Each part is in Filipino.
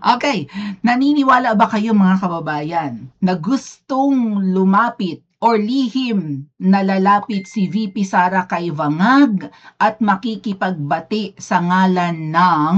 Okay, naniniwala ba kayo mga kababayan na gustong lumapit or lihim na lalapit si VP Sara kay Vangag at makikipagbati sa ngalan ng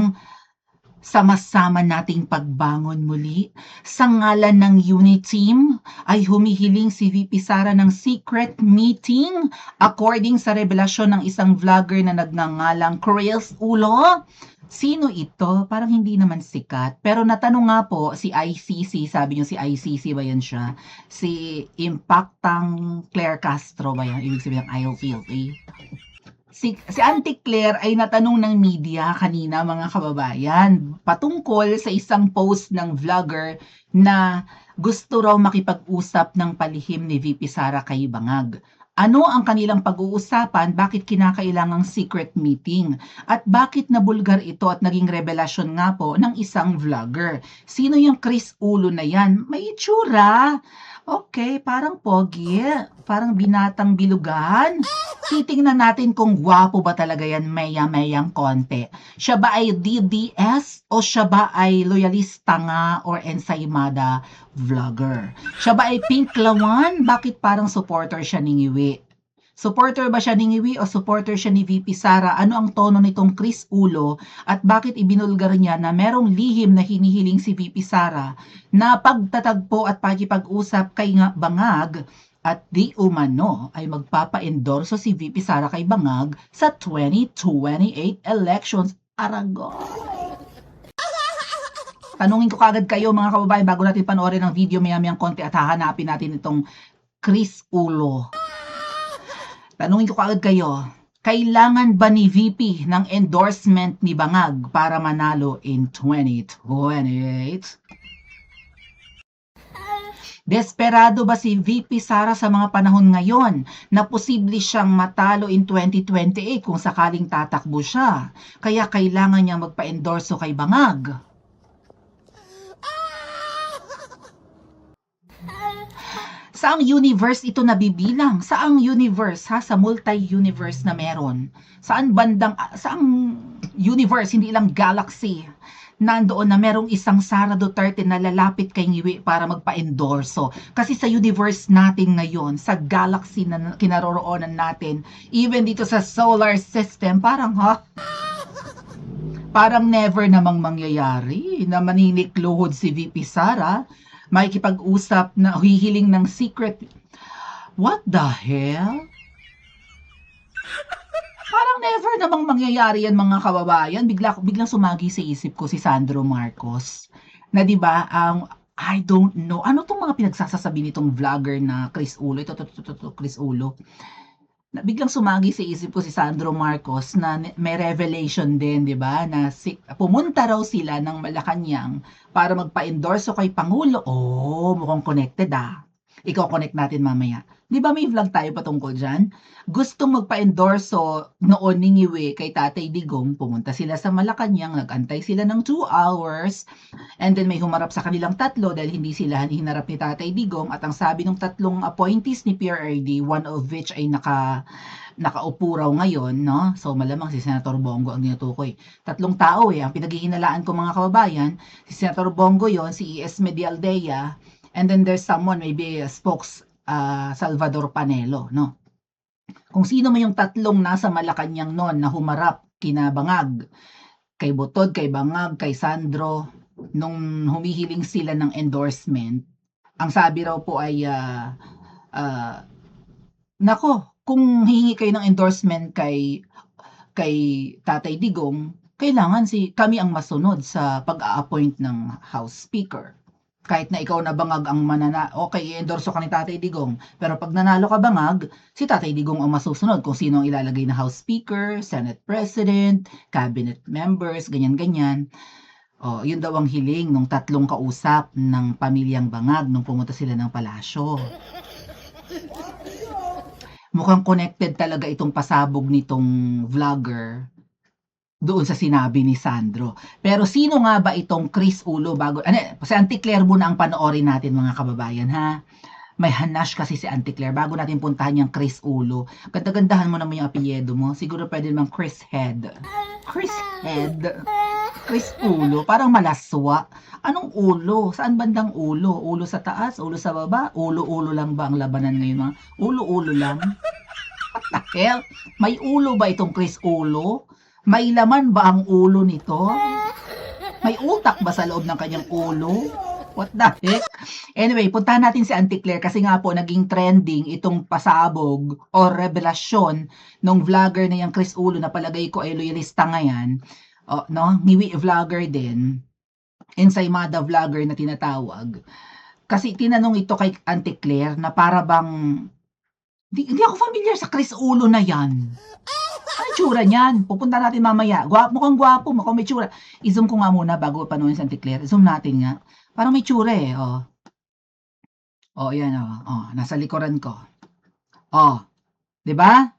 sama-sama nating pagbangon muli? Sa ngalan ng unit team ay humihiling si VP Sara ng secret meeting according sa revelasyon ng isang vlogger na nagngangalang Chris Ulo. Sino ito? Parang hindi naman sikat. Pero natanong nga po si ICC, sabi niyo si ICC ba yan siya? Si Impactang Claire Castro ba yan? Ibig sabihin ng IOPLP. Si Auntie Claire ay natanong ng media kanina mga kababayan patungkol sa isang post ng vlogger na gusto raw makipag-usap ng palihim ni VP Sara kay Bangag. Ano ang kanilang pag-uusapan? Bakit kinakailangang secret meeting? At bakit nabulgar ito at naging revelasyon nga po ng isang vlogger? Sino yung Chris Ulo na yan? May itsura. Okay, parang pogi. Parang binatang bilugan. Titingnan natin kung gwapo ba talaga yan, maya-mayang konti. Siya ba ay DDS o siya ba ay loyalista nga or ensaymada vlogger? Siya ba ay pink lawan? Bakit parang supporter siya ni Ngiwi? Supporter ba siya ni Ngiwi o supporter siya ni VP Sara? Ano ang tono nitong Chris Ulo at bakit ibinulgar niya na merong lihim na hinihiling si VP Sara na pagtatagpo at pakipag-usap kay Bangag at di umano ay magpapa-endorso si VP Sara kay Bangag sa 2028 elections. Aragon! Tanungin ko kagad kayo mga kababayan bago natin panoorin ang video maya-mayang konti at hahanapin natin itong Chris Ulo. Tanungin ko kagad kayo, kailangan ba ni VP ng endorsement ni Bangag para manalo in 2028? Desperado ba si VP Sara sa mga panahon ngayon na posible siyang matalo in 2028 kung sakaling tatakbo siya? Kaya kailangan niya magpa-endorso kay Bangag. Saang universe ito nabibilang? Saang universe ha? Sa multi-universe na meron. Saang universe, hindi lang galaxy, nandoon na merong isang Sara Duterte na lalapit kay Ngiwi para magpa-endorso. Kasi sa universe natin ngayon, sa galaxy na kinaroroonan natin, even dito sa solar system, parang parang never namang mangyayari na maninikluhod si VP Sara, makikipag-usap na hihiling ng secret. What the hell? Parang never namang mangyayari yan mga kababayan. Biglang sumagi sa isip ko si Sandro Marcos. Na 'di ba, I don't know. Ano tong mga pinagsasasabi nitong vlogger na Chris Ulo? Ito, Chris Ulo. Na biglang sumagi sa isip ko si Sandro Marcos na may revelation din, 'di ba? Na pumunta raw sila ng Malacanang para magpa-endorso kay Pangulo. Oh, mukhang connected ah. Iko-connect natin mamaya. Di ba may vlog tayo patungkol dyan? Gustong magpa-endorso noon ni Ngiwi kay Tatay Digong, pumunta sila sa Malacanang, nag-antay sila ng 2 hours, and then may humarap sa kanilang tatlo dahil hindi sila hinarap ni Tatay Digong, at ang sabi ng tatlong appointees ni PRRD, one of which ay nakaupo raw ngayon, no? So malamang si Senator Bongo ang tinutukoy. Tatlong tao ang pinaghihinalaan ko mga kababayan, si Senator Bongo yon, si E.S. Medialdea, and then there's someone, maybe a Salvador Panelo, no? Kung sino man yung tatlong nasa Malacanang noon na humarap kina Bangag, kay Butod, kay Bangag, kay Sandro, nung humihiling sila ng endorsement, ang sabi raw po ay, nako, kung hihingi kayo ng endorsement kay Tatay Digong, kailangan kami ang masunod sa pag-a-appoint ng House Speaker. Kahit na ikaw na Bangag ang okay, i-endorso ka ni Tatay Digong. Pero pag nanalo ka Bangag, si Tatay Digong ang masusunod kung sino ang ilalagay na House Speaker, Senate President, Cabinet Members, ganyan-ganyan. Oh, yun daw ang hiling ng tatlong kausap ng pamilyang Bangag nung pumunta sila ng palasyo. Mukhang connected talaga itong pasabog nitong vlogger doon sa sinabi ni Sandro. Pero sino nga ba itong Chris Ulo si Auntie Claire muna ang panoorin natin mga kababayan ha. May hanash kasi si Auntie Claire bago natin puntahan yung Chris Ulo. Ganda-gandahan mo naman yung apelyido mo. Siguro pwede naman Chris Head. Chris Head. Chris Ulo, parang malaswa. Anong ulo? Saan bandang ulo? Ulo sa taas, ulo sa baba, ulo-ulo lang ba ang labanan ngayon mga? Ulo-ulo lang? What the hell? May ulo ba itong Chris Ulo? May laman ba ang ulo nito? May utak ba sa loob ng kanyang ulo? What the heck? Anyway, puntahan natin si Auntie Claire kasi nga po naging trending itong pasabog o revelasyon nung vlogger na yung Chris Ulo na palagay ko ay loyalista ngayon. O, no? Niwi vlogger din. Ensaymada vlogger na tinatawag. Kasi tinanong ito kay Auntie Claire na para bang hindi ako familiar sa Chris Ulo na yan. Ano itsura niyan? Pupunta natin mamaya. Mukhang gwapo, mukhang may tsura. I-zoom ko nga muna bago panoorin si Auntie Claire. Zoom natin nga. Parang may tsura eh. Oh. Oh, yan oh. Oh, nasa likuran ko. Oh, 'di ba?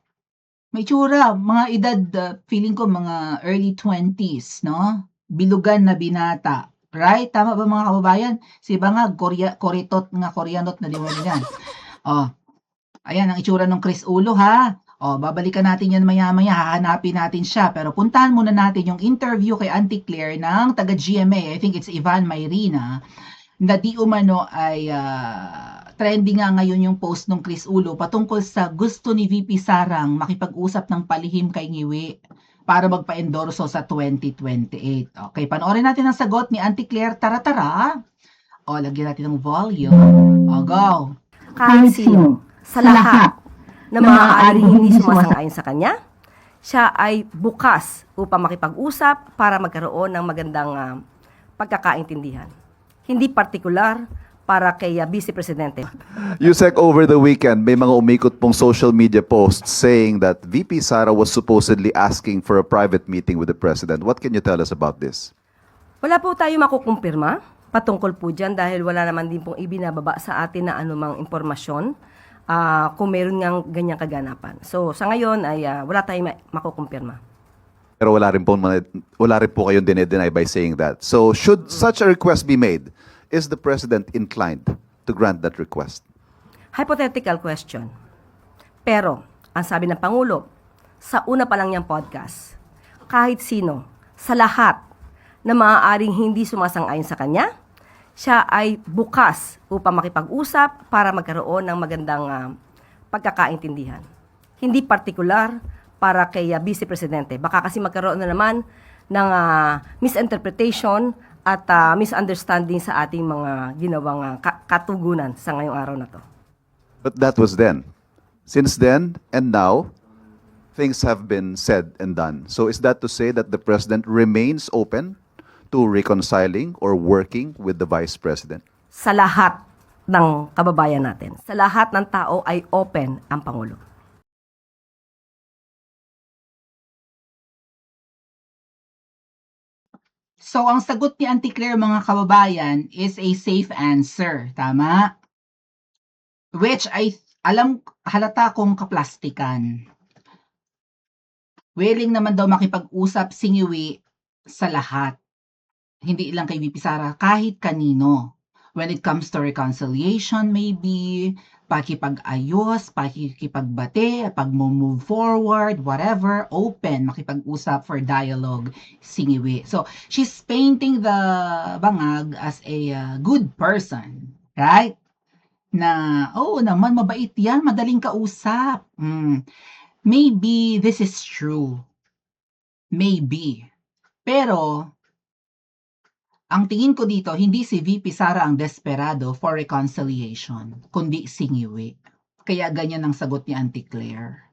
May tsura, mga edad feeling ko mga early 20s, no? Bilugan na binata. Right? Tama ba mga kababayan? Si Bangag, Koreanot na di mo yan. Oh, ayan ang itsura ng Chris Ulo ha. O, babalikan natin yan maya-maya, hahanapin natin siya. Pero puntahan muna natin yung interview kay Auntie Claire ng taga-GMA. I think it's Ivan Mayrina, na di umano ay trending nga ngayon yung post ng Chris Ulo patungkol sa gusto ni VP Sarang makipag-usap ng palihim kay Ngiwi para magpa-endorso sa 2028. Okay, panoorin natin ang sagot ni Auntie Claire. Tara-tara. O, lagyan natin ng volume. O, go. Kahit sino, sa lahat na maaaring hindi sumasang-ayon sa kanya, siya ay bukas upang makipag-usap para magkaroon ng magandang pagkakaintindihan. Hindi partikular para kay Vice Presidente. Yusek, over the weekend, may mga umikot pong social media posts saying that VP Sara was supposedly asking for a private meeting with the President. What can you tell us about this? Wala po tayo makukumpirma patungkol po dyan dahil wala naman din pong ibinababa sa atin na anumang impormasyon kung meron ngang ganyang kaganapan. So sa ngayon ay wala tayong makukumpirma. Pero wala rin po kayong dinedeny by saying that. So should such a request be made, is the President inclined to grant that request? Hypothetical question. Pero, ang sabi ng Pangulo, sa una pa lang niyang podcast, kahit sino, sa lahat na maaaring hindi sumasang-ayon sa kanya, siya ay bukas upang makipag-usap para magkaroon ng magandang pagkakaintindihan. Hindi partikular para kay Vice Presidente. Baka kasi magkaroon na naman ng misinterpretation at misunderstanding sa ating mga ginawang katugunan sa ngayong araw na to. But that was then. Since then and now, things have been said and done. So is that to say that the President remains open to reconciling or working with the Vice President? Sa lahat ng kababayan natin, sa lahat ng tao ay open ang Pangulo. So, ang sagot ni Auntie Claire, mga kababayan, is a safe answer. Tama? Which ay, halata kong kaplastikan. Willing naman daw makipag-usap si Ngiwi sa lahat. Hindi lang kay VP Sara, kahit kanino. When it comes to reconciliation, maybe, pakipag-ayos, pakikipagbate, pag-move forward, whatever, open, makipag-usap for dialogue, singiwi. So, she's painting the Bangag as a good person, right? Na, naman, mabait yan, madaling kausap. Maybe this is true. Maybe. Pero, ang tingin ko dito, hindi si VP Sara ang desperado for reconciliation, kundi si Ngiwi. Kaya ganyan ang sagot ni Auntie Claire.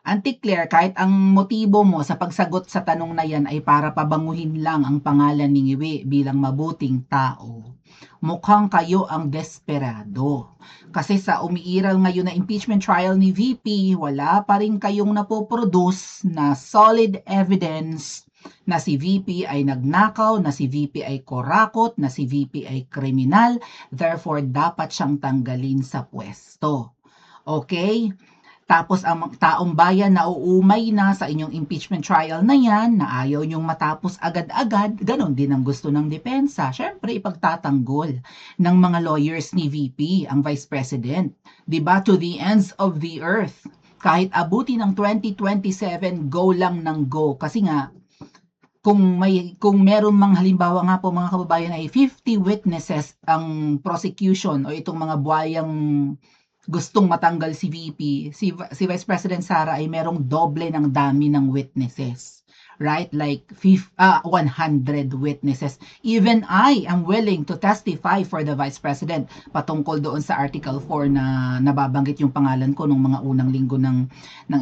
Auntie Claire, kahit ang motibo mo sa pagsagot sa tanong na yan ay para pabanguhin lang ang pangalan ni Ngiwi bilang mabuting tao, mukhang kayo ang desperado. Kasi sa umiiral ngayon na impeachment trial ni VP, wala pa rin kayong napoproduce na solid evidence na si VP ay nagnakaw, na si VP ay korakot, na si VP ay kriminal, therefore dapat siyang tanggalin sa pwesto. Okay? Tapos ang taong bayan na uumay na sa inyong impeachment trial na yan, na ayaw nyong matapos agad-agad, ganon din ang gusto ng depensa. Siyempre, ipagtatanggol ng mga lawyers ni VP, ang Vice President. Diba? To the ends of the earth. Kahit abuti ng 2027, go lang ng go. Kasi nga, kung meron mang halimbawa nga po mga kababayan ay 50 witnesses ang prosecution o itong mga buhayang gustong matanggal si VP, si Vice President Sara ay merong doble ng dami ng witnesses. Right? Like 100 witnesses. Even I am willing to testify for the Vice President patungkol doon sa Article 4 na nababanggit yung pangalan ko nung mga unang linggo ng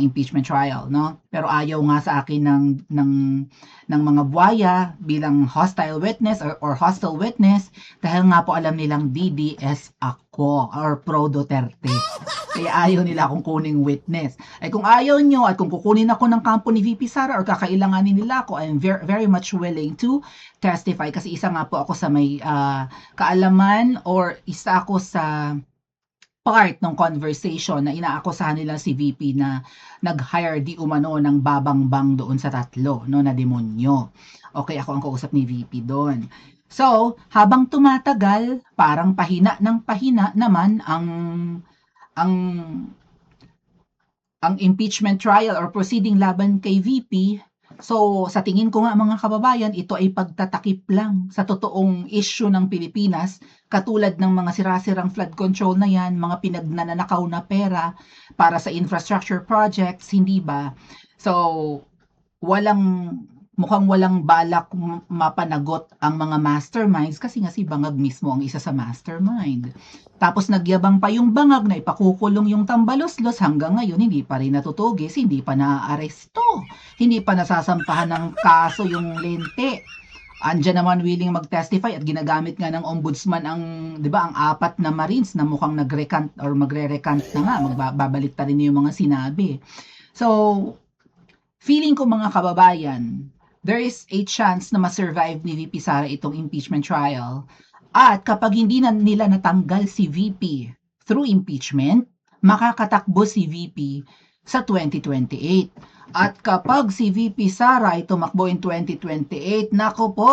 impeachment trial, no? Pero ayaw nga sa akin ng mga buhaya bilang hostile witness or hostile witness dahil nga po alam nilang DDS ako or pro Duterte. Kaya ayaw nila akong kuning witness. Ay kung ayaw nyo at kung kukunin ako ng kampo ni VP Sara or kakailanganin nila ako, I'm very much willing to testify kasi isa nga po ako sa may kaalaman or isa ako sa part ng conversation na inaakusahan nila si VP na nag-hire di umano ng babangbang doon sa tatlo, no, na demonyo. Okay, ako ang kausap ni VP doon. So, habang tumatagal, parang pahina ng pahina naman ang impeachment trial or proceeding laban kay VP. So, sa tingin ko nga mga kababayan, ito ay pagtatakip lang sa totoong issue ng Pilipinas, katulad ng mga sirasirang flood control na yan, mga pinagnanakaw na pera para sa infrastructure projects, hindi ba? So, mukhang walang balak mapanagot ang mga masterminds kasi nga si Bangag mismo ang isa sa mastermind. Tapos nagyabang pa yung Bangag na ipakukulong yung Tambaloslos, hanggang ngayon hindi pa rin natutugis, hindi pa naaaresto, hindi pa nasasampahan ng kaso yung Lente. Andiyan naman willing mag-testify at ginagamit nga ng ombudsman ang, 'di ba, ang 4 na Marines na mukhang nag-recant or magre-recant na nga, magbabalik ta rin yung mga sinabi. So, feeling ko mga kababayan, there is a chance na ma-survive ni VP Sara itong impeachment trial. At kapag hindi na nila natanggal si VP through impeachment, makakatakbo si VP sa 2028. At kapag si VP Sara ay tumakbo in 2028, nako po,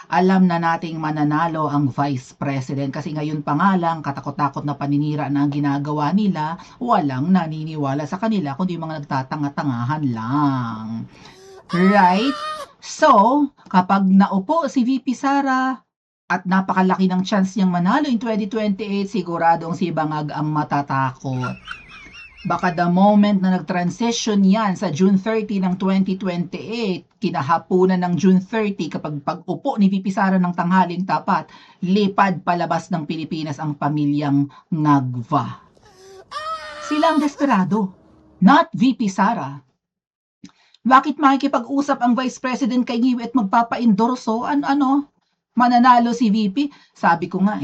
alam na nating mananalo ang Vice President. Kasi ngayon pa nga lang, katakot-takot na paninira na ang ginagawa nila, walang naniniwala sa kanila, kundi mga nagtatanga-tangahan lang. Right? So, kapag naupo si VP Sara at napakalaki ng chance niyang manalo in 2028, siguradong si Bangag ang matatakot. Baka the moment na nag-transition yan sa June 30 ng 2028, kinahapunan ng June 30, kapag pag-upo ni VP Sara ng tanghaling tapat, lipad palabas ng Pilipinas ang pamilyang Ngagva. Sila ang desperado, not VP Sara. Bakit makikipag-usap ang Vice President kay Ngiwi at magpapa-endorso? Mananalo si VP? Sabi ko nga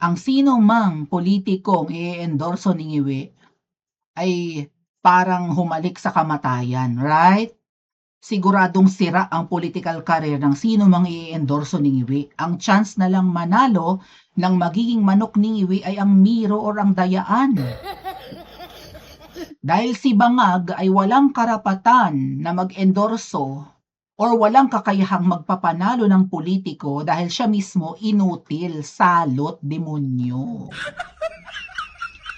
ang sino mang politikong i-endorso ni Ngiwi ay parang humalik sa kamatayan, right? Siguradong sira ang political career ng sino mang i-endorso ni Ngiwi. Ang chance na lang manalo ng magiging manok ni Ngiwi ay ang Miro or ang Dayaan. Dahil si Bangag ay walang karapatan na mag-endorso or walang kakayahang magpapanalo ng politiko dahil siya mismo inutil, salot, demonyo.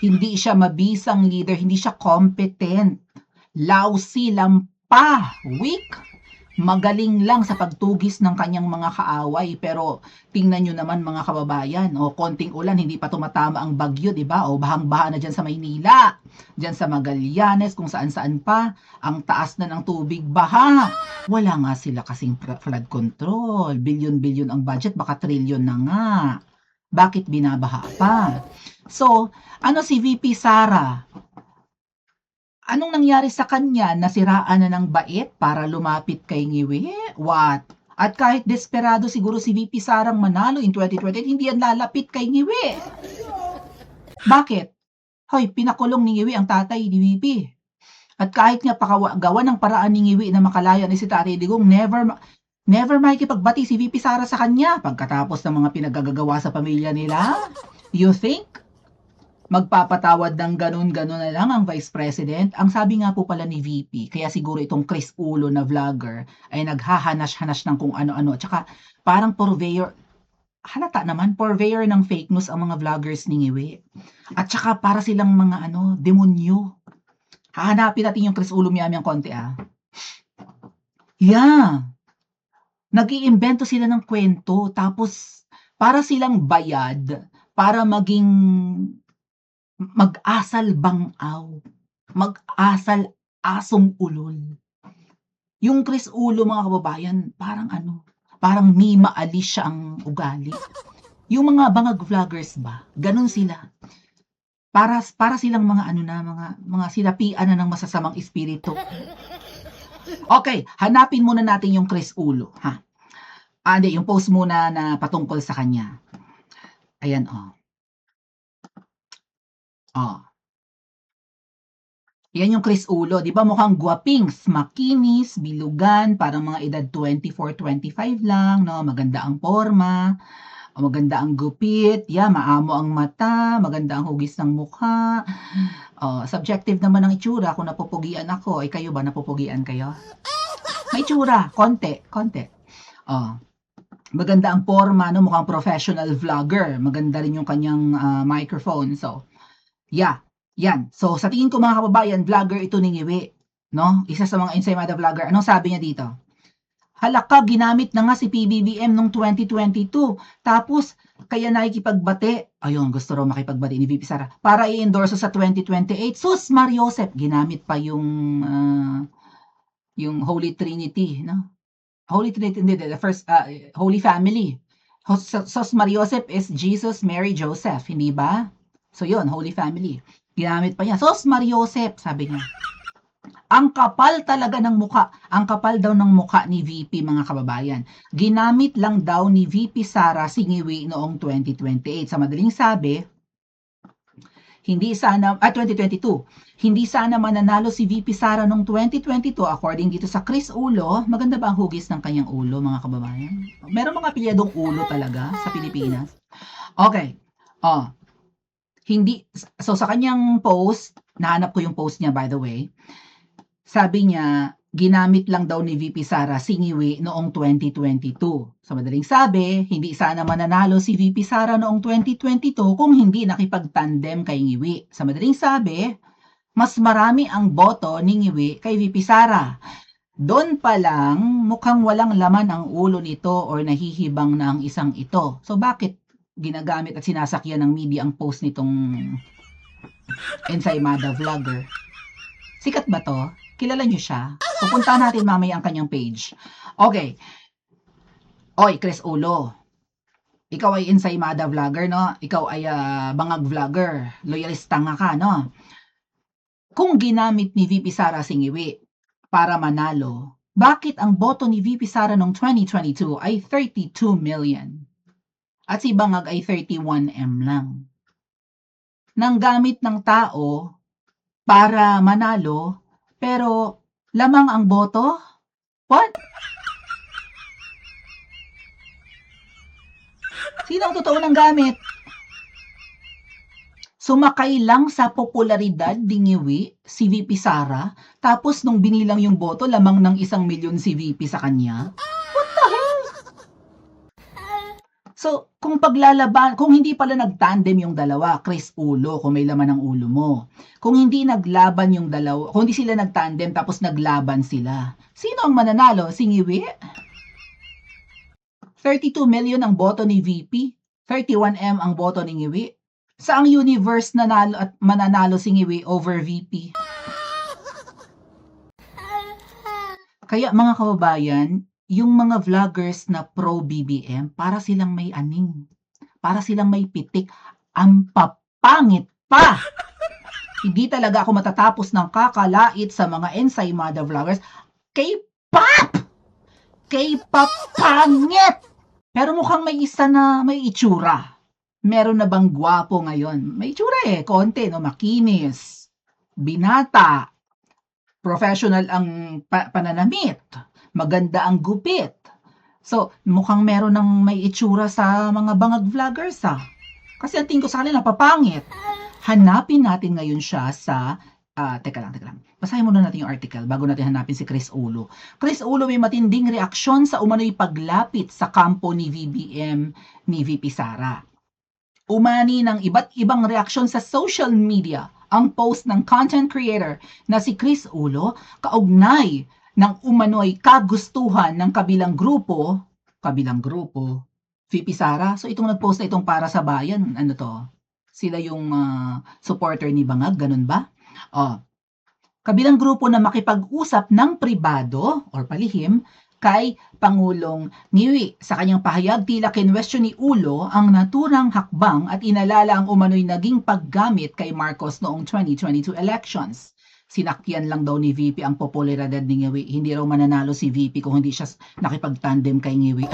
Hindi siya mabisang leader, hindi siya competent, lousy, lampa, weak. Magaling lang sa pagtugis ng kanyang mga kaaway, pero tingnan nyo naman mga kababayan, konting ulan, hindi pa tumatama ang bagyo, di ba? Bahang-baha na dyan sa Maynila, dyan sa Magallanes, kung saan-saan pa, ang taas na ng tubig, baha. Wala nga sila kasing flood control, bilyon-bilyon ang budget, baka trilyon na nga. Bakit binabaha pa? So, si VP Sara? Anong nangyari sa kanya? Nasiraan na ng bait para lumapit kay Ngiwi? What? At kahit desperado siguro si VP Sarang manalo in 2020, hindi yan lalapit kay Ngiwi. Bakit? Hoy, pinakulong ni Ngiwi ang tatay ni VP. At kahit nga gawa ng paraan ni Ngiwi na makalaya ni si Tatay Digong, never makikipagbati si VP Sara sa kanya pagkatapos ng mga pinagagagawa sa pamilya nila. You think? Magpapatawad ng ganun-ganun na lang ang Vice President? Ang sabi nga po pala ni VP, kaya siguro itong Chris Ulo na vlogger ay naghahanas-hanas ng kung ano-ano. At saka parang purveyor, halata naman, purveyor ng fake news ang mga vloggers ni Ngiwi. At saka para silang mga demonyo. Hahanapin natin yung Chris Ulo miyami ang konti Yeah. Nag-iimbento sila ng kwento, tapos para silang bayad, para maging mag-asal bangaw, mag-asal asong ulol. Yung Chris Ulo, mga kababayan, parang parang Mima Alicia ang ugali. Yung mga bangag vloggers ba, ganun sila. Para silang mga mga sinapian na ng masasamang espiritu. Okay, hanapin muna natin yung Chris Ulo, ha. Hindi, yung post muna na patungkol sa kanya. Ayan, oh. Oh. Yan yung Chris Ulo, 'di ba mukhang guwapings, makinis, bilugan, parang mga edad 24, 25 lang, no? Maganda ang forma, maganda ang gupit, maamo ang mata, maganda ang hugis ng mukha. Subjective naman ang itsura kung napupugian ako. Ay, kayo ba, napupugian kayo? May itsura, konti. Maganda ang forma, no? Mukhang professional vlogger. Maganda rin yung kanyang microphone. So, yan. So, sa tingin ko, mga kababayan, vlogger ito ni Ngiwi, no? Isa sa mga Ensaymada vlogger. Anong sabi niya dito? Halaka, ginamit na nga si PBBM nung 2022. Tapos, kaya nakikipagbate. Ayun, gusto raw makipagbate ni VP Sara. Para i-endorse sa 2028. Sus, Mariosep, ginamit pa yung Holy Trinity, no? Holy Trinity, hindi, the first, Holy Family. Sus, Mariosep is Jesus, Mary, Joseph, hindi ba? So, yun, Holy Family. Ginamit pa niya. Sos Mariosep, sabi niya. Ang kapal talaga ng muka. Ang kapal daw ng muka ni VP, mga kababayan. Ginamit lang daw ni VP Sara si Ngiwi noong 2028. Sa madaling sabi, 2022. Hindi sana mananalo si VP Sara noong 2022 according dito sa Chris Ulo. Maganda ba ang hugis ng kanyang ulo, mga kababayan? Meron mga pilyadong ulo talaga sa Pilipinas. Okay. So sa kanyang post, nahanap ko yung post niya, by the way, sabi niya, ginamit lang daw ni VP Sara si Ngiwi noong 2022. Sa madaling sabi, hindi sana mananalo si VP Sara noong 2022 kung hindi nakipag-tandem kay Ngiwi. Sa madaling sabi, mas marami ang boto ni Ngiwi kay VP Sara. Doon pa lang, mukhang walang laman ang ulo nito or nahihibang na ang isang ito. So bakit ginagamit at sinasakyan ng media ang post nitong Ensaymada vlogger? Sikat ba to? Kilala nyo siya? Pupuntahan natin mamaya ang kanyang page. Okay. Oy, Chris Ulo. Ikaw ay Ensaymada vlogger, no? Ikaw ay bangag vlogger. Loyalista nga ka, no? Kung ginamit ni VP Sara si Ngiwi para manalo, bakit ang boto ni VP Sara noong 2022 ay 32 million? At si Bangag ay 31M lang. Nanggamit ng tao para manalo, pero lamang ang boto? What? Sino ang totoo ng gamit? Sumakay lang sa popularidad ni Ngiwi, si VP Sara, tapos nung binilang yung boto, lamang ng 1 milyon si VP sa kanya? What the hell? So, kung hindi pala nagtandem yung dalawa, Chris Ulo, kung may laman ang ulo mo. Kung hindi naglaban yung dalawa, kung hindi sila nagtandem tapos naglaban sila, sino ang mananalo? Si Ngiwi? 32 million ang boto ni VP, 31M ang boto ni Ngiwi. Saang universe mananalo si Ngiwi over VP? Kaya mga kababayan, yung mga vloggers na pro-BBM, para silang may aning, para silang may pitik, ang papangit pa! Hindi talaga ako matatapos ng kakalait sa mga Ensaymada vloggers. K-pop! K-pop pangit! Pero mukhang may isa na may itsura. Meron na bang gwapo ngayon? May itsura konti, no? Makinis, binata, professional ang pananamit, maganda ang gupit. So, mukhang meron ng may itsura sa mga bangag vloggers, Kasi ang tingin ko sa kanila, papangit. Hanapin natin ngayon siya sa, teka lang. Basahin muna natin yung article bago natin hanapin si Chris Ulo. Chris Ulo may matinding reaksyon sa umano'y paglapit sa kampo ni VBM ni VP Sara. Umani ng iba't ibang reaksyon sa social media ang post ng content creator na si Chris Ulo kaugnay ng umano'y kagustuhan ng kabilang grupo kabilang grupo, VP Sara. So itong nag-post na itong Para sa Bayan, ano to? Sila yung supporter ni Bangag, ganun ba? Kabilang grupo na makipag-usap ng pribado or palihim kay Pangulong Ngiwi. Sa kanyang pahayag, tila kinwestiyon ni Ulo ang naturang hakbang at inalala ang umano'y naging paggamit kay Marcos noong 2022 elections. Sinakyan lang daw ni VP ang popularidad ni Ngiwi. Hindi raw mananalo si VP kung hindi siya nakipag-tandem kay Ngiwi.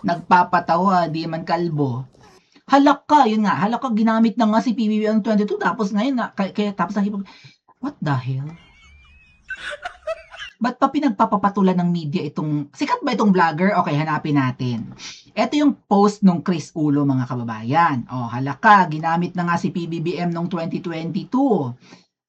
Nagpapatawa, di man kalbo. Halak ka, yun nga, halak ka, ginamit na nga si PBBM 22, tapos ngayon, tapos what the hell? Ba't pa pinagpapapatulan ng media itong, sikat ba itong vlogger? Okay, hanapin natin. Ito yung post nung Chris Ulo, mga kababayan. Halak ka, ginamit na nga si PBBM noong 2022.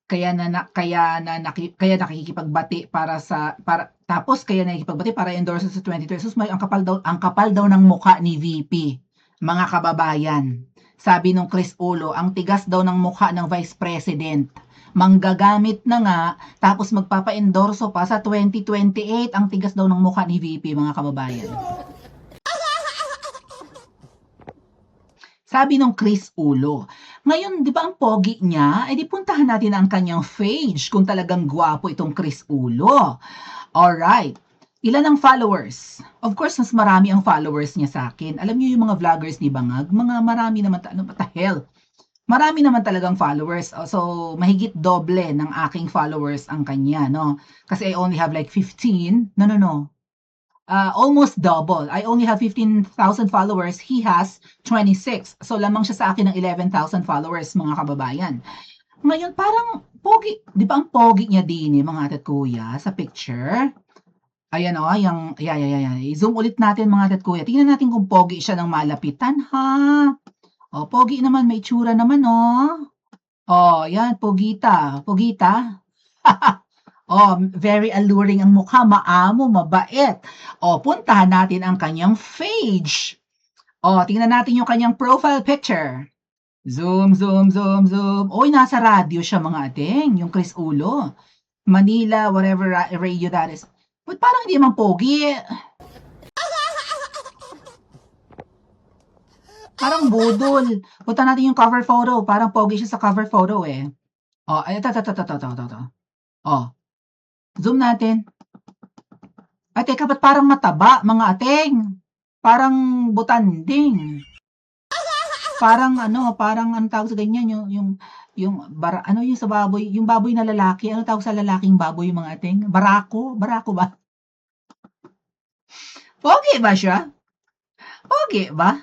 Kaya nakikipagbati kaya nakikipagbati para endorse sa 2022. Ang kapal daw ng mukha ni VP. Mga kababayan, sabi nung Chris Ulo, ang tigas daw ng mukha ng Vice President. Manggagamit na nga, tapos magpapa-endorso pa sa 2028, ang tigas daw ng mukha ni VP, mga kababayan. Sabi nung Chris Ulo. Ngayon, di ba ang pogi niya? Di puntahan natin ang kanyang page kung talagang gwapo itong Chris Ulo. Alright. Ilan ang followers? Of course, mas marami ang followers niya sa akin. Alam niyo yung mga vloggers ni Bangag, marami naman, what the hell? Marami naman talagang followers. So, mahigit doble ng aking followers ang kanya, no? Kasi I only have like 15. No. Almost double. I only have 15,000 followers. He has 26. So, lamang siya sa akin ng 11,000 followers, mga kababayan. Ngayon, parang pogi. Di ba ang pogi niya din, mga ate at kuya, sa picture? Ayan I-zoom ulit natin mga ate at kuya. Tingnan natin kung pogi siya ng malapitan, ha? Pogi naman, may tsura naman, yan, pogita. Very alluring ang mukha, maamo, mabait. Puntahan natin ang kanyang page. Tingnan natin yung kanyang profile picture. Zoom. Nasa radyo siya, mga ating, yung Chris Ulo. Manila, whatever radio that is. But parang hindi man pogi. Parang budol. Punta natin yung cover photo. Parang pogi siya sa cover photo eh. Ito. Zoom natin. Teka, ba't parang mataba, mga ateng? Parang butanding. Parang tawag sa ganyan, yung sa baboy, yung baboy na lalaki, ano tawag sa lalaking baboy, mga ating? Barako ba? Pogi ba siya? Pogi ba?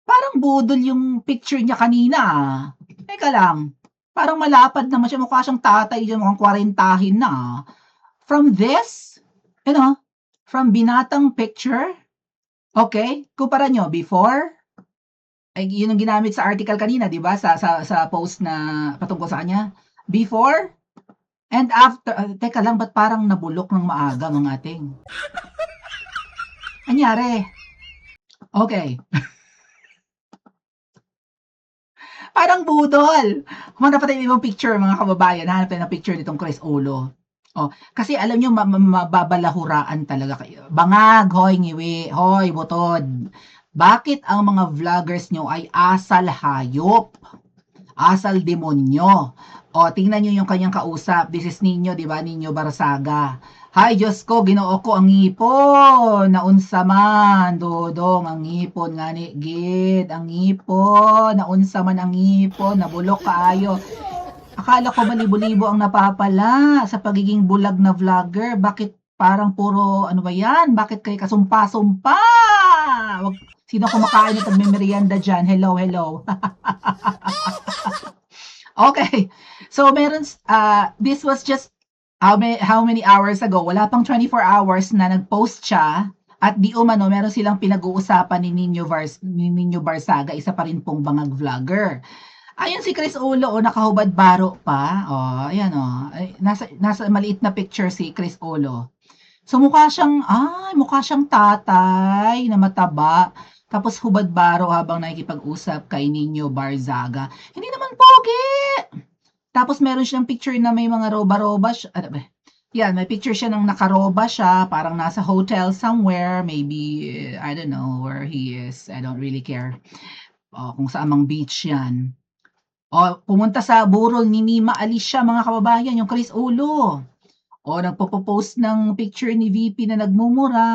Parang budol yung picture niya kanina. Teka lang, parang malapad naman siya, mukha siyang tatay dyan, mukhang 40 na. From this, from binatang picture, okay, kumpara nyo, before, yun ang ginamit sa article kanina, di ba? Sa post na patungkol sa kanya. Before and after. Teka lang, ba't parang nabulok ng maaga mga ating? Anyari? Okay. Parang budol. Humanap pa tayo ibang picture, mga kababayan. Hanap tayo ng picture nitong Chris Ulo. Kasi alam nyo, mababalahuraan talaga kayo. Bangag, hoy, Ngiwi, hoy, butod. Bakit ang mga vloggers nyo ay asal hayop? Asal demonyo? Tingnan nyo yung kanyang kausap. This is Ninyo, di ba? Ninyo Barsaga. Hay, Diyos ko, Ginoo ko ang ngipon. Naunsa man, Dodong, ang ngipon nga ni Gid. Ang ngipon, naunsa man ang ngipon. Nabulok kaayo. Akala ko balibo-libo ang napapala sa pagiging bulag na vlogger. Bakit parang puro, ano ba yan? Bakit kayo kasumpa-sumpa? Sino kumakain at nagme-merienda dyan? Hello. Okay. So, this was just how many hours ago? Wala pang 24 hours na nag-post siya at di umano, meron silang pinag-uusapan ni Ninyo Barsaga, isa pa rin pong Bangag vlogger. Ayun si Chris Ulo, nakahubad baro pa. Ayan nasa maliit na picture si Chris Ulo. So mukha siyang tatay na mataba. Tapos hubad baro habang nakikipag-usap kay Ninyo Barzaga. Hindi naman pogi. Tapos meron siyang picture na may mga roba-roba. Yan, may picture siya ng nakaroba siya, parang nasa hotel somewhere, maybe, I don't know where he is. I don't really care. Kung saan mang beach yan. Pumunta sa burol ni Mima Alicia, mga kababayan, yung Chris Ulo. Nagpo-post ng picture ni VP na nagmumura.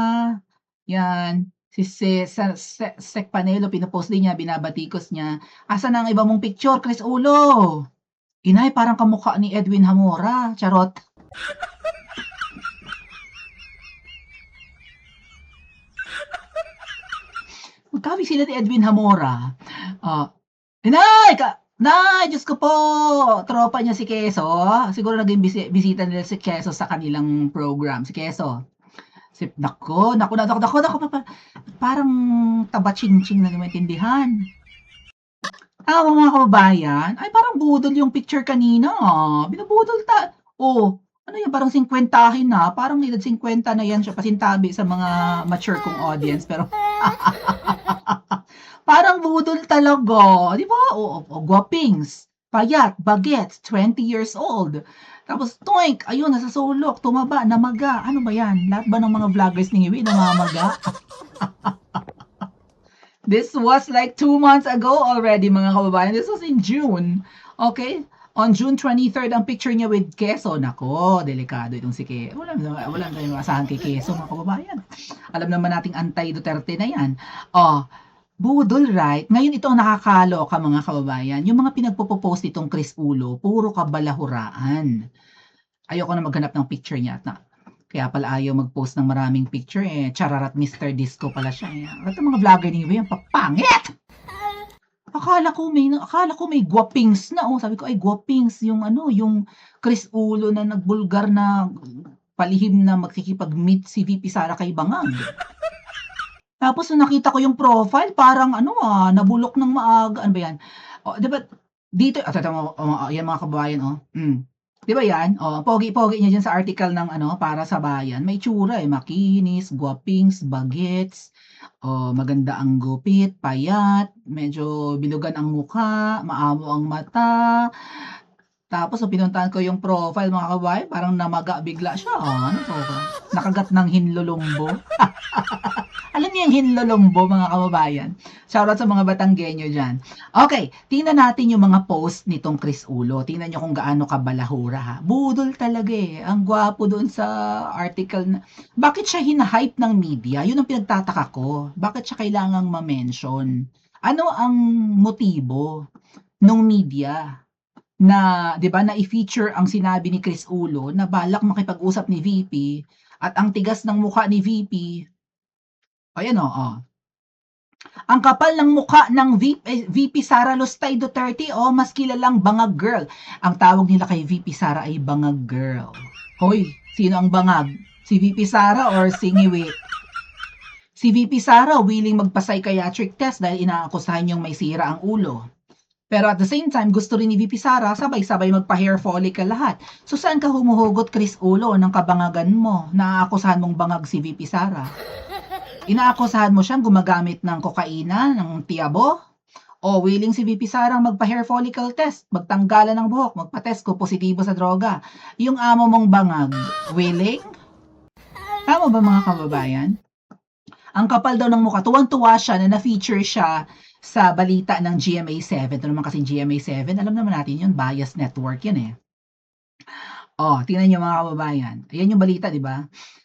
Yan. Si Sec Panelo, pinopost din niya, binabatikos niya. Asan ang iba mong picture, Chris Ulo? Inay, parang kamukha ni Edwin Hamora. Charot. Magkawig sila ni Edwin Hamora. Inay! Nay, Diyos ko po! Tropa niya si Keso. Siguro naging bisita nila si Keso sa kanilang program. Si Keso. Nako, parang taba-ching-ching na di maintindihan. Mga kababayan, ay parang budol yung picture kanina. Binubudol ano yan, parang 50 na. Parang edad 50 na yan siya. Pasintabi sa mga mature kong audience. Pero, parang budol talaga. Di ba? Guwapings, payat, bagets, 20 years old. Tapos, toink, ayun, nasa sulok, tumaba, namaga. Ano ba yan? Lahat ba ng mga vloggers ni Iwi namamaga? This was like 2 months ago already, mga kababayan. This was in June. Okay? On June 23rd, ang picture niya with Keso. Nako, delikado itong si Keso. Walang tayong asahan kay Keso, mga kababayan. Alam naman nating anti-Duterte na yan. Budol, right? Ngayon ito ang nakakaloka, mga kababayan. Yung mga pinagpo-post itong Chris Ulo, puro kabalahuraan. Ayoko na maghanap ng picture niya. Kaya pala ayaw mag-post ng maraming picture. Chararat Mr. Disco pala siya. At ang mga vlogger niyo, yung papangit! Akala ko may guwapings na. Sabi ko, ay guwapings. Yung Chris Ulo na nagbulgar na palihim na magkikipag-meet si VP Sara kay Bangag. Tapos nung nakita ko yung profile, parang nabulok ng maaga. Ano ba yan? Diba, dito, yan mga kababayan, Diba yan? Pogi-pogi niya dyan sa article ng para sa bayan. May tsura makinis, guwapings, bagets, maganda ang gupit, payat, medyo bilugan ang mukha, maamo ang mata. Tapos, pinuntahan ko yung profile, mga kababayan, parang namaga bigla siya. Ano to? Nakagat ng hinlolombo. Alam niyo yung hinlolombo, mga kababayan? Shoutout sa mga Batanggenyo dyan. Okay, tingnan natin yung mga post nitong Chris Ulo. Tingnan niyo kung gaano kabalahura, ha? Budol talaga Ang gwapo doon sa article na... Bakit siya hinahype ng media? Yun ang pinagtataka ko. Bakit siya kailangang ma-mention? Ano ang motibo ng media na, 'di ba, na i-feature ang sinabi ni Chris Ulo na balak makipag-usap ni VP at ang tigas ng mukha ni VP. Ayan Ang kapal ng mukha ng VP Sara Lustay Duterte, mas kilalang bangag girl. Ang tawag nila kay VP Sara ay bangag girl. Hoy, sino ang bangag? Si VP Sara or si Ngiwi? Si VP Sara willing magpa-psychiatric test dahil inaakusahan niyang may sira ang ulo. Pero at the same time, gusto rin ni VP Sara sabay-sabay magpa-hair follicle lahat. So saan ka humuhugot, Chris Ulo, ng kabangagan mo? Naaakusahan mong bangag si VP Sara? Inaakusahan mo siyang gumagamit ng kokaina, ng tiyabo? O willing si VP Sara magpa-hair follicle test, magtanggalan ng buhok, magpa-test ko positibo sa droga? Yung amo mong bangag, willing? Tama ba, mga kababayan? Ang kapal daw ng mukha, tuwang-tuwa siya na na-feature siya sa balita ng GMA7. Ito naman kasi GMA7, alam naman natin yun, bias network yan tingnan niyo, mga kababayan. Ayan yung balita, di ba?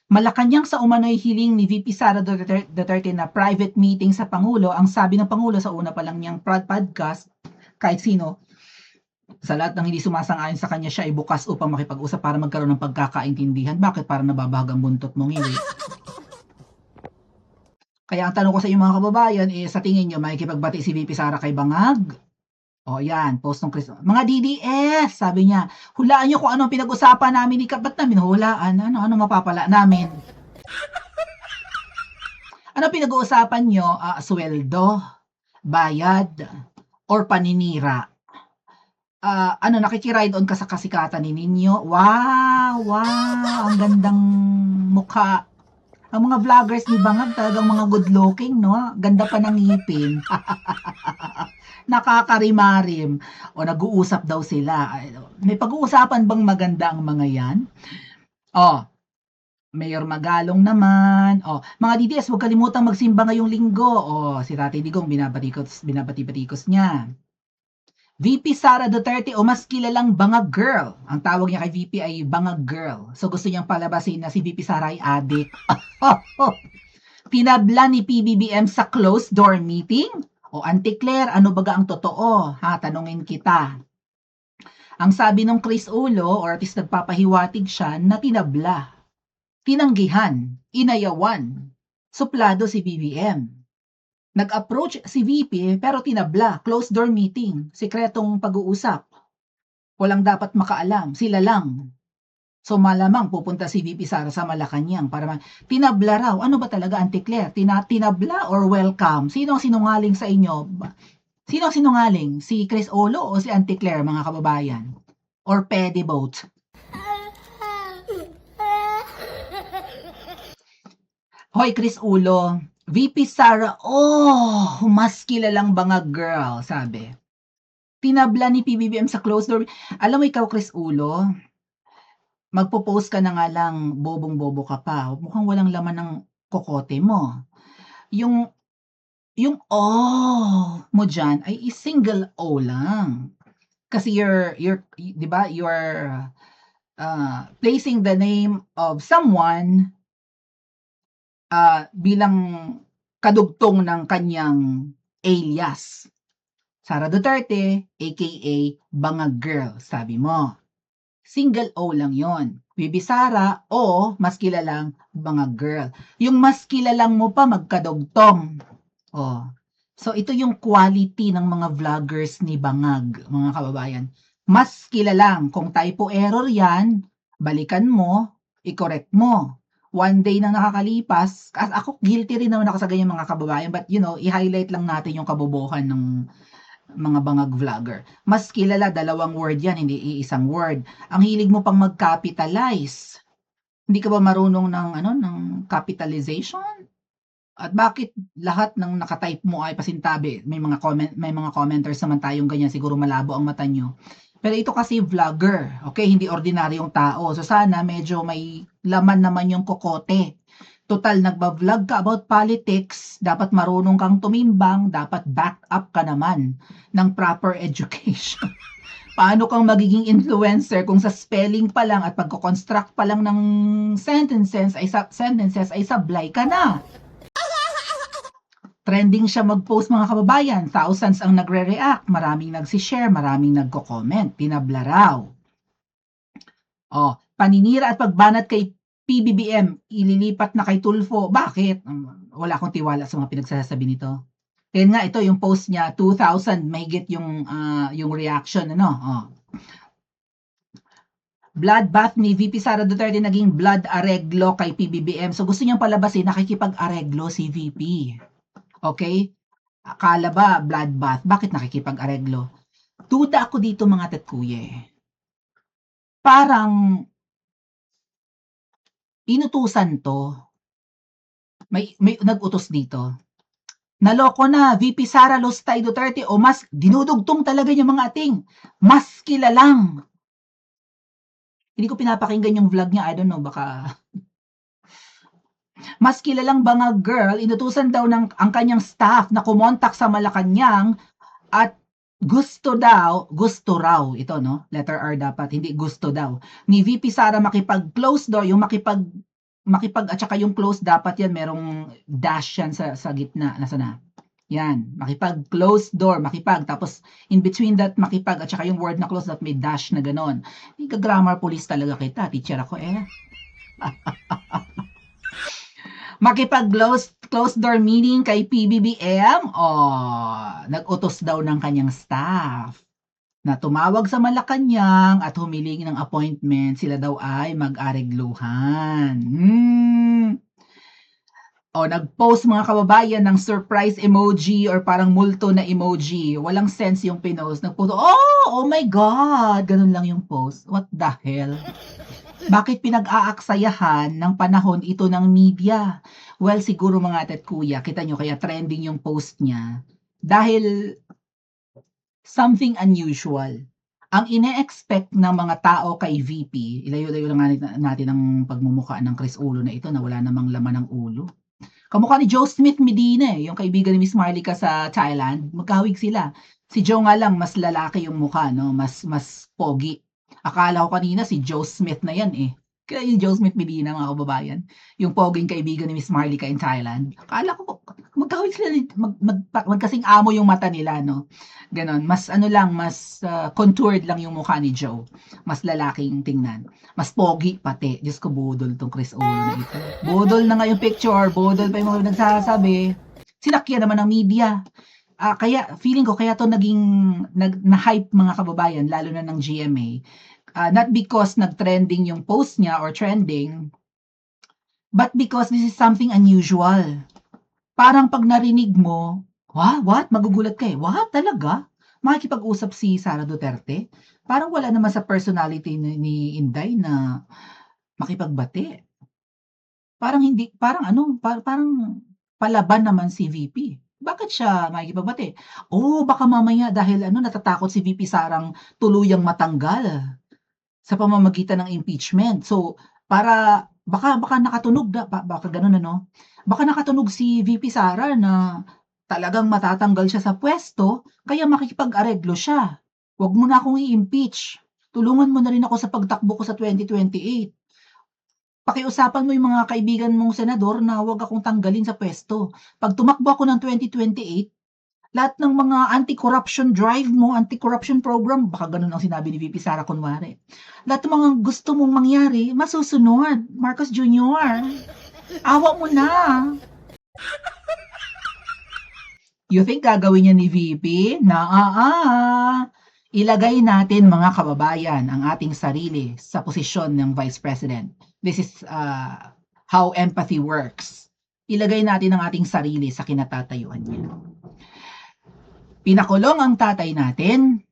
Malacanang sa umano'y hiling ni VP Sara Duterte na private meeting sa Pangulo. Ang sabi ng Pangulo sa una pa lang niyang podcast, kahit sino, sa lahat ng hindi sumasang-ayon sa kanya, siya ay bukas upang makipag-usap para magkaroon ng pagkakaintindihan. Bakit? Para nababahag ang buntot mong iwi. Kaya ang tanong ko sa inyo, mga kababayan, sa tingin nyo, makikipagbati si VP Sara kay Bangag? Yan, post ng Chris. Mga DDS, sabi niya, hulaan nyo kung anong pinag-usapan namin ni Ba't namin hulaan? Ano mapapala namin? Ano pinag-uusapan nyo? Sweldo, bayad, or paninira? Nakikiride on ka sa kasikatan ni ninyo? Wow, ang gandang mukha. Ang mga vloggers ni Bangag talagang mga good looking, no? Ganda pa ng ngipin. Nakakarimarim. Nag-uusap daw sila. May pag-uusapan bang maganda ang mga yan? Oh, Mayor Magalong naman. Oh, mga DDS, huwag kalimutang magsimba ngayong linggo. Oh, si Tatay Digong binabati-batikos niya. VP Sara Duterte o mas kilalang Bangag Girl. Ang tawag niya kay VP ay Bangag Girl. So gusto niyang palabasin na si VP Sara ay adik. Tinabla ni PBBM sa closed door meeting? O Auntie Claire, ano baga ang totoo? Ha, tanungin kita. Ang sabi ng Chris Ulo, or at least nagpapahiwatig siya, na tinabla, tinanggihan, inayawan, suplado si BBM. Nag-approach si VP pero tinabla, closed door meeting, sikretong pag-uusap. Walang dapat makaalam, sila lang. So malamang pupunta si VP Sara sa Malacanang para tinabla raw. Ano ba talaga, Auntie Claire? Tinabla or welcome? Sino ang sinungaling sa inyo? Sino ang sinungaling? Si Chris Olo o si Auntie Claire, mga kababayan? Or pede both? Hoy, Chris Ulo, VP Sara, mas kilalang Bangag Girl, sabi. Tinabla ni PBBM sa closed door. Alam mo ikaw, Chris Ulo, magpo-post ka na nga lang, bobong-bobo ka pa. Mukhang walang laman ng kokote mo. Yung mo dyan ay single O lang. Kasi di ba, you're placing the name of someone bilang kadugtong ng kanyang alias. Sara Duterte, aka Bangag Girl, sabi mo. Single O lang yon. Bibi Sara o mas kilalang Bangag Girl. Yung mas kilalang mo pa magkadugtong. So ito yung quality ng mga vloggers ni Bangag, mga kababayan. Mas kilalang, kung typo error yan, balikan mo, i-correct mo. One day nang nakakalipas, ako guilty rin naman ako sa ganyan mga kababayan, but i-highlight lang natin yung kabobohan ng mga Bangag vlogger. Mas kilala, 2 word yan, hindi iisang word. Ang hilig mo pang mag-capitalize. Hindi ka ba marunong ng capitalization? At bakit lahat ng nakatype mo ay pasintabi? May mga commenters naman tayong ganyan, siguro malabo ang mata nyo. Pero ito kasi vlogger, okay? Hindi ordinaryong tao. So sana medyo may laman naman yung kokote. Total, nagba-vlog ka about politics, dapat marunong kang tumimbang, dapat back up ka naman ng proper education. Paano kang magiging influencer kung sa spelling pa lang at pagko-construct pa lang ng sentences ay sablay ka na? Trending siya mag-post, mga kababayan. Thousands ang nagre-react. Maraming nagsishare, maraming nagko-comment. Tinabla raw. Paninira at pagbanat kay PBBM, ililipat na kay Tulfo. Bakit? Wala akong tiwala sa mga pinagsasabi nito. Kaya nga, ito yung post niya, 2,000, mahigit yung reaction, Bloodbath ni VP Sara Duterte naging blood areglo kay PBBM. So gusto niyang palabasin, nakikipag-areglo si VP. Okay? Akala ba bloodbath? Bakit nakikipag-areglo? Duda ako dito, mga tetkuye. Parang inutusan to. May nag-utos dito. Naloko na, VP Sara Lustay Duterte o mas dinudugtong talaga yung mga ating. Mas kilalang. Hindi ko pinapakinggan yung vlog niya. I don't know, baka mas kilalang Bangag Girl, inutusan daw ang kanyang staff na kumontak sa Malacanang at gusto raw, ito letter R dapat, hindi gusto daw, ni VP Sara makipag-close door, yung makipag at saka yung close dapat yan, merong dash yan sa gitna, nasa na? Yan, makipag-close door, tapos in between that makipag at saka yung word na close, that may dash na ganon. Hindi ka grammar police talaga kita, teacher ako Makipag-close door meeting kay PBBM, nag-utos daw ng kanyang staff na tumawag sa Malacanang at humiling ng appointment. Sila daw ay mag-aregluhan. Nag-post, mga kababayan, ng surprise emoji or parang multo na emoji. Walang sense yung pinost. Nag-post, oh my God! Ganun lang yung post. What the hell? Bakit pinag-aaksayahan ng panahon ito ng media? Well, siguro mga atet kuya, kita nyo kaya trending yung post niya. Dahil something unusual. Ang ine-expect ng mga tao kay VP, ilayo-layo lang natin ang pagmumukha ng Chris Ulo na ito na wala namang laman ng ulo. Kamukha ni Joe Smith Medina, yung kaibigan ni Miss Marlica sa Thailand, magkahawig sila. Si Joe nga lang mas lalaki yung mukha 'no, mas pogi. Akala ko kanina si Joe Smith na 'yan, eh. Kaya yung Joe Smith Medina mga kababayan, yung poging kaibigan ni Miss Marlica in Thailand. Akala ko magkahawig sila magkasing amo yung mata nila 'no, gano'n. Mas ano lang, mas, contoured lang yung mukha ni Joe, mas lalaking tingnan. Mas pogi pati. Diyos ko, budol 'tong Chris Ulo na ito. Budol na nga yung picture, budol pa yung mga nagsasabi. Sinakyan naman ng media. Kaya feeling ko kaya 'to naging na-hype mga kababayan lalo na ng GMA. Not because nag-trending yung post niya or trending, but because this is something unusual. Parang 'pag narinig mo, what? Magugulat ka, eh. What, talaga? Makikipag-usap si Sara Duterte? Parang wala naman sa personality ni Inday na makipagbati. Parang hindi parang ano, parang palaban naman si VP. Bakit siya makikipagbati? Baka mamaya dahil ano, natatakot si VP Sarang tuluyang matanggal sa pamamagitan ng impeachment. So, baka nakatunog baka gano'n ano? Baka nakatunog si VP Sara na talagang matatanggal siya sa puwesto kaya makikipag-areglo siya. "Wag mo na akong i-impeach. Tulungan mo na rin ako sa pagtakbo ko sa 2028. Pakiusapan mo yung mga kaibigan mong senador na wag akong tanggalin sa puwesto. 'Pag tumakbo ako ng 2028, lahat ng mga anti-corruption drive mo, anti-corruption program," baka gano'n ang sinabi ni VP Sara kunwari. "Lahat ng mga gusto mong mangyari masusunod, Marcos Jr. Awa mo na." You think gagawin niya ni VP? Ilagay natin mga kababayan ang ating sarili sa posisyon ng Vice President. This is how empathy works. Ilagay natin ang ating sarili sa kinatatayuan niya. Pinakulong ang tatay natin,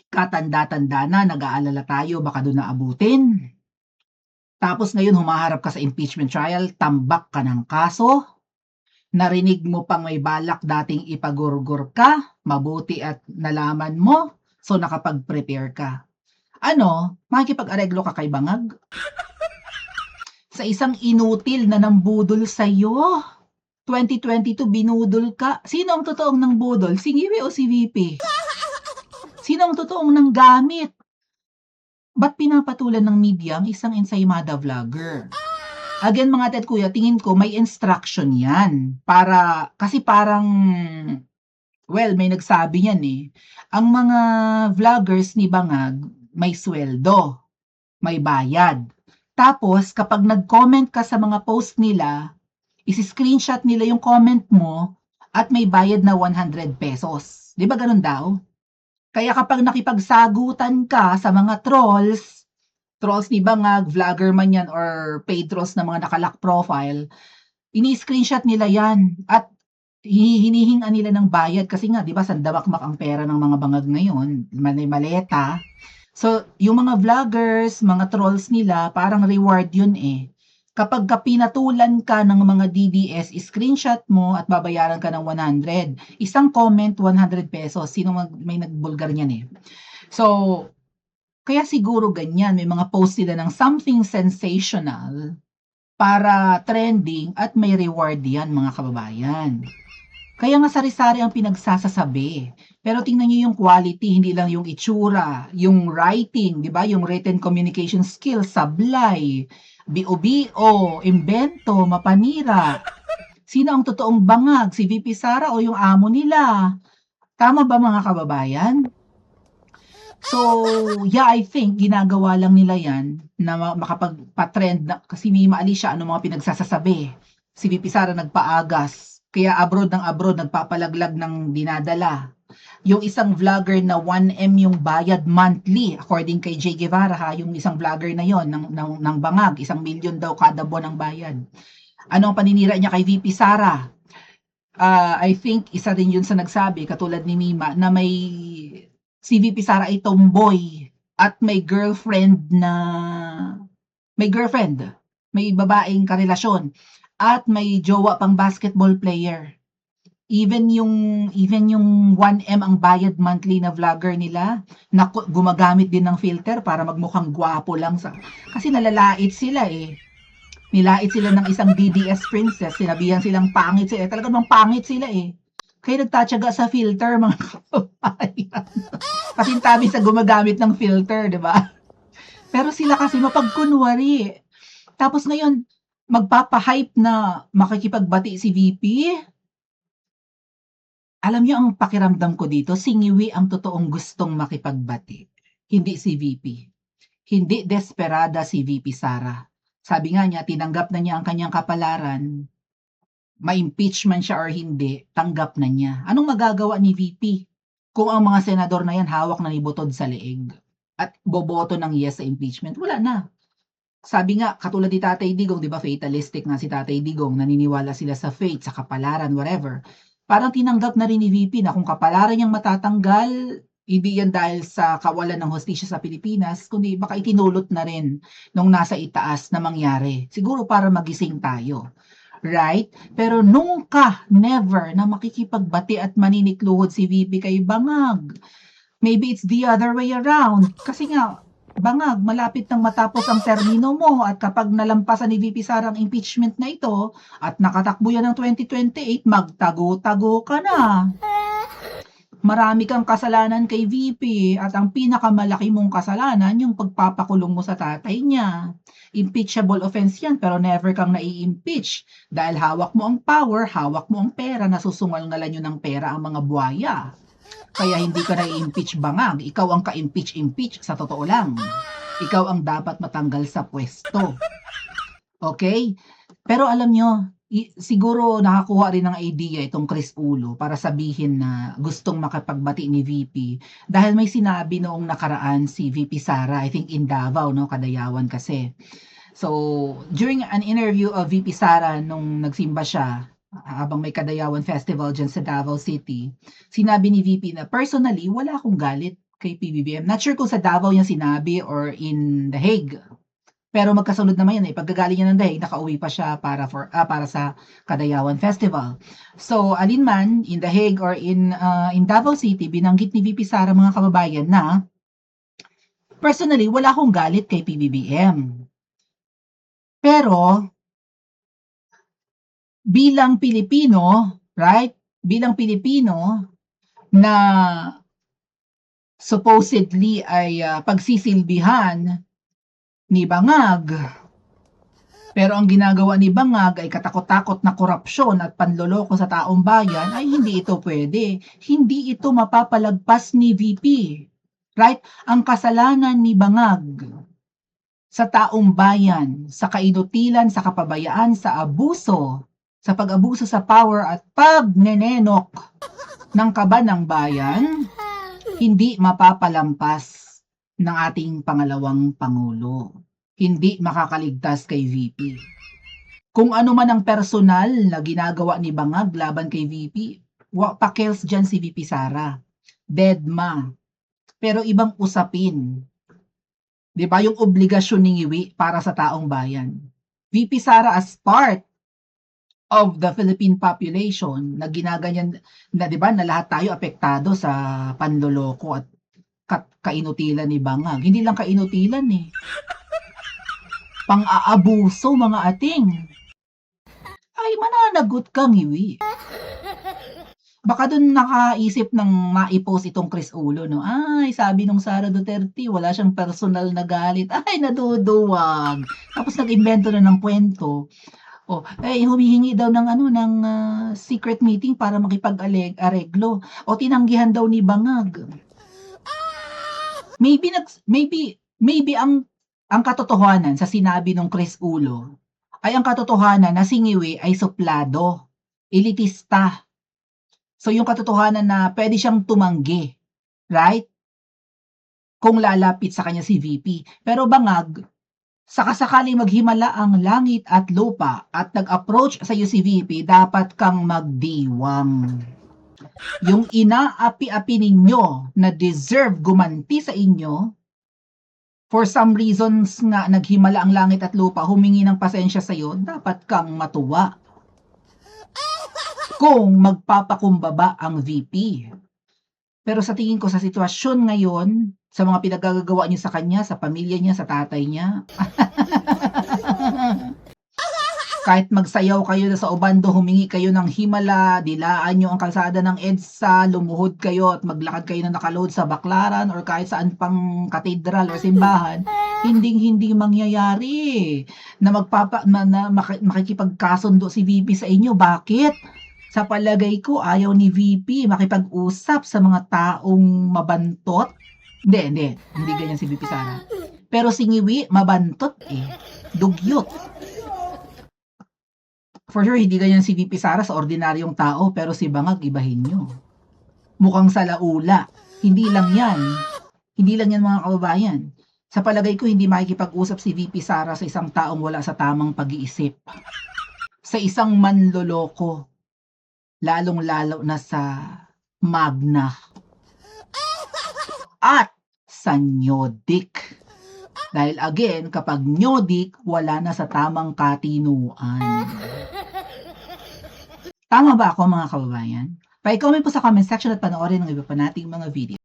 katanda-tanda na, nag-aalala tayo, baka doon naabutin. Tapos ngayon humaharap ka sa impeachment trial, tambak ka ng kaso, narinig mo pang may balak dating ipagurgur ka, mabuti at nalaman mo, so nakapag-prepare ka. Ano, makikipag-areglo ka kay Bangag? Sa isang inutil na nambudol sa'yo. 2022 binudol ka. Sino ang totoong nangbudol? Si Ngiwi o si VP? Sino ang totoong nanggamit? Ba't pinapatulan ng media ang isang ensaymada vlogger? Again mga tet kuya, tingin ko may instruction yan. Kasi parang, well, may nagsabi yan eh. Ang mga vloggers ni Bangag may sweldo, may bayad. Tapos kapag nag-comment ka sa mga post nila, isi-screenshot nila yung comment mo at may bayad na 100 pesos. Di ba ganun daw? Kaya kapag nakipagsagutan ka sa mga trolls ni Bangag, vlogger man yan or paid trolls na mga nakalock profile, ini-screenshot nila yan at hinihingan nila ng bayad kasi nga, di ba, sandamakmak ang pera ng mga Bangag ngayon, maleta. So, yung mga vloggers, mga trolls nila, parang reward yun eh. Kapag pinatulan ka ng mga DDS, screenshot mo at babayaran ka ng 100. Isang comment, 100 pesos. Sino may nagbulgar niyan eh. So, kaya siguro ganyan, may mga post sila ng something sensational para trending at may reward yan mga kababayan. Kaya nga sari-sari ang pinagsasasabi. Pero tingnan niyo yung quality, hindi lang yung itsura, yung writing, di ba? Yung written communication skills, sablay, bio-bio, imbento, mapanira. Sino ang totoong Bangag? Si VP Sara o yung amo nila? Tama ba mga kababayan? So, yeah, I think ginagawa lang nila yan na makapagpa-trend kasi may maali siya ano mga pinagsasasabi. Si VP Sara nagpaagas. Kaya abroad nagpapalaglag ng dinadala. Yung isang vlogger na 1M yung bayad monthly, according kay Jay Guevara ha, yung isang vlogger na yon ng Bangag, 1 million daw kada buwan ang bayad. Ano ang paninira niya kay VP Sara? I think isa din yun sa nagsabi, katulad ni Mima, na si VP Sara ay tomboy at may girlfriend, may babaeng karelasyon at may jowa pang basketball player. Even yung 1M ang bayad monthly na vlogger nila, na gumagamit din ng filter para magmukhang gwapo lang kasi nalalait sila eh. Nilait sila ng isang DDS princess, sinabihan silang pangit sila. Talaga namang pangit sila eh. Kaya nagtatyaga sa filter, mga kababayan. Pasintabi sa gumagamit ng filter, di ba? Pero sila kasi mapagkunwari. Tapos ngayon, magpapahype na makikipagbati si VP. Alam niyo ang pakiramdam ko dito, si Ngiwi ang totoong gustong makipagbati. Hindi si VP. Hindi desperada si VP Sara. Sabi nga niya, tinanggap na niya ang kanyang kapalaran. Ma-impeach man siya or hindi, tanggap na niya. Anong magagawa ni VP kung ang mga senador na yan hawak na ni butod sa leeg at boboto ng yes sa impeachment? Wala na. Sabi nga, katulad ni Tatay Digong, di ba fatalistic nga si Tatay Digong, naniniwala sila sa fate, sa kapalaran, whatever. Parang tinanggap na rin ni VP na kung kapalaran niyang matatanggal, hindi yan dahil sa kawalan ng hustisya sa Pilipinas, kundi baka itinulot na rin nung nasa itaas na mangyari. Siguro para magising tayo. Right? Pero never na makikipagbati at maninikluhod si VP kay Bangag. Maybe it's the other way around. Kasi nga, Bangag, malapit nang matapos ang termino mo at kapag nalampasan ni VP Sara ang impeachment na ito at nakatakbo yan ng 2028, magtago-tago ka na. Marami kang kasalanan kay VP at ang pinakamalaki mong kasalanan yung pagpapakulong mo sa tatay niya. Impeachable offense yan pero never kang nai-impeach dahil hawak mo ang power, hawak mo ang pera, nasusungal-ngalan yun ng pera ang mga buhaya. Kaya hindi ka nai-impeach Bangag, ikaw ang ka-impeach sa totoo lang. Ikaw ang dapat matanggal sa pwesto. Okay? Pero alam nyo, siguro nakakuha rin ng idea itong Chris Ulo para sabihin na gustong makapagbati ni VP dahil may sinabi noong nakaraan si VP Sara, I think in Davao, no, Kadayawan kasi. So, during an interview of VP Sara nung nagsimba siya habang may Kadayawan Festival dyan sa Davao City, sinabi ni VP na personally, wala akong galit kay PBBM. Not sure kung sa Davao niya sinabi or in The Hague. Pero magkasunod naman yan eh. Pagkagaling niya ng The Hague, nakauwi pa siya para sa Kadayawan Festival. So, alinman, in The Hague or in Davao City, binanggit ni VP Sara mga kababayan na personally, wala akong galit kay PBBM. Pero, bilang Pilipino, right? Bilang Pilipino na supposedly ay pagsisilbihan ni Bangag. Pero ang ginagawa ni Bangag ay katakot-takot na korupsyon at panloloko sa taong bayan ay hindi ito pwede. Hindi ito mapapalagpas ni VP. Right? Ang kasalanan ni Bangag sa taong bayan, sa kainutilan, sa kapabayaan, sa abuso, sa pag-abuso sa power at pagnenenok ng kaban ng bayan, hindi mapapalampas ng ating pangalawang Pangulo. Hindi makakaligtas kay VP. Kung ano man ang personal na ginagawa ni Bangag laban kay VP, pakels dyan si VP Sara. Deadma. Pero ibang usapin. Di ba yung obligasyon ni Ngiwi para sa taong bayan? VP Sara as part of the Philippine population na ginaganyan na, di ba, na lahat tayo apektado sa panloloko at kainutilan ni Bangag. Hindi lang kainutilan eh. Pang-aabuso mga ating. Ay, mananagot kang Ngiwi. Baka dun nakaisip ng maipost itong Chris Ulo, no? Ay, sabi nung Sara Duterte, wala siyang personal na galit. Ay, naduduwag. Tapos nag-invento na ng kwento. O, humihingi daw ng secret meeting para makipag-areglo. O tinanggihan daw ni Bangag. Maybe ang katotohanan sa sinabi ng Chris Ulo ay ang katotohanan na si Ngiwi ay suplado, elitista. So yung katotohanan na pwede siyang tumanggi, right? Kung lalapit sa kanya si VP. Pero Bangag, sakasakaling maghimala ang langit at lupa at nag-approach sa iyo si VP, dapat kang magdiwang. Yung inaapi-api ninyo na deserve gumanti sa inyo, for some reasons nga naghimala ang langit at lupa, humingi ng pasensya sa iyo, dapat kang matuwa. kung magpapakumbaba ang VP. Pero sa tingin ko sa sitwasyon ngayon, sa mga pinagagagawa niyo sa kanya, sa pamilya niya, sa tatay niya, kahit magsayaw kayo na sa obando, humingi kayo ng himala, dilaan nyo ang kalsada ng EDSA, lumuhod kayo at maglakad kayo na nakaload sa Baclaran or kahit saan pang katedral or simbahan, hindi mangyayari na makikipagkasundo si VP sa inyo. Bakit? Sa palagay ko, ayaw ni VP makipag-usap sa mga taong mabantot. Hindi ganyan si VP Sara. Pero si Ngiwi, mabantot dugyot. For sure, hindi ganyan si VP Sara sa ordinaryong tao, pero si Bangag, ibahin nyo. Mukhang salaula. Hindi lang yan mga kababayan. Sa palagay ko, hindi makikipag-usap si VP Sara sa isang taong wala sa tamang pag-iisip. Sa isang manloloko. Lalong-lalo na sa Magna. At sa Nyodik. Dahil again, kapag Nyodik, wala na sa tamang katinuan. Tama ba ako mga kababayan? Pa-comment po sa comment section at panoorin ng iba pa nating mga video.